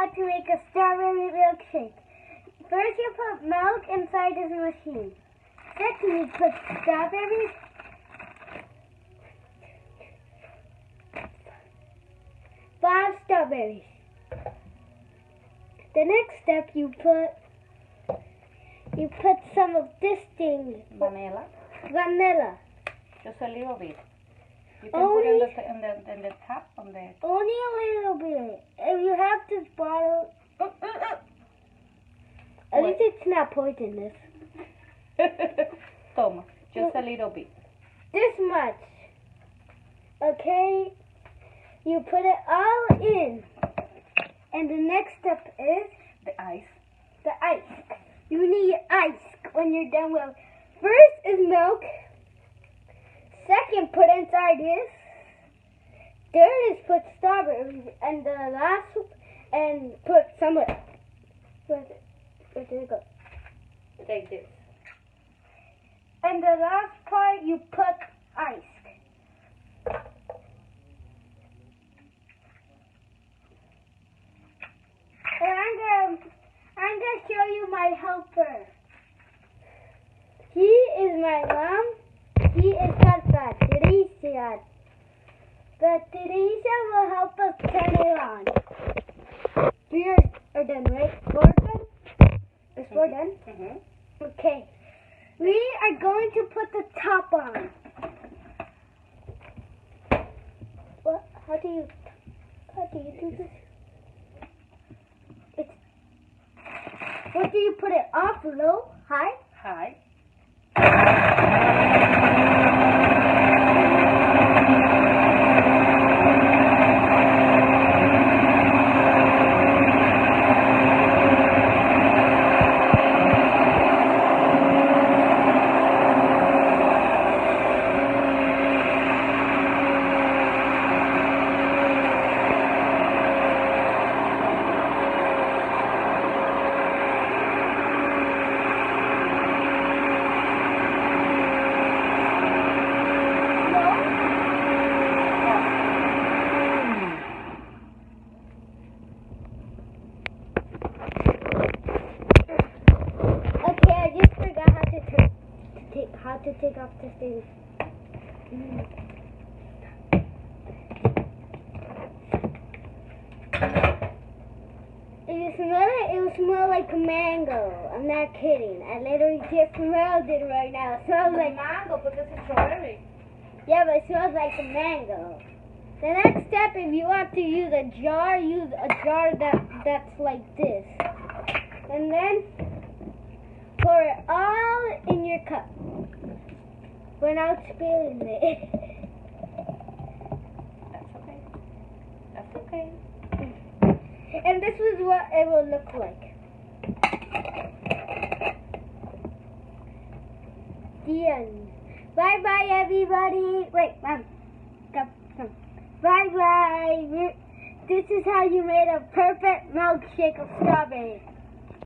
how to make a strawberry milkshake. First, you put milk inside this machine. Second, you put strawberries. 5 strawberries. The next step, you put some of this thing. Vanilla. Just a little bit. You can put it in the top on the. Only a little bit. If you have this bottle, at least it's not poisonous. Toma, just a little bit. This much. Okay. You put it all in. And the next step is the ice. The ice. You need ice when you're done with. First is milk. Second, put inside this. Third is put strawberries. And the last, and put some of it. Where did it go? Like this. And the last part, you put ice. And I'm gonna show you my helper. He is my mom. He is Tata, Teresa. But Teresa will help us turn it on. We are done, right? 4 done? Is 4 done? Mm-hmm. Okay. We are going to put the top on. What? How do you do this? What do you put it off? Low? High? High. How to take off the thing. If you smell it, it will smell like mango. I'm not kidding. I literally just smelled it right now. It smells like mango, but this is strawberry. Yeah, but it smells like a mango. The next step, if you want to use a jar that's like this. And then pour it all in your cup. Without spilling it. That's okay. That's okay. And this is what it will look like. The end. Bye bye everybody. Wait, Mom. Come. Bye bye. This is how you made a perfect milkshake of strawberries.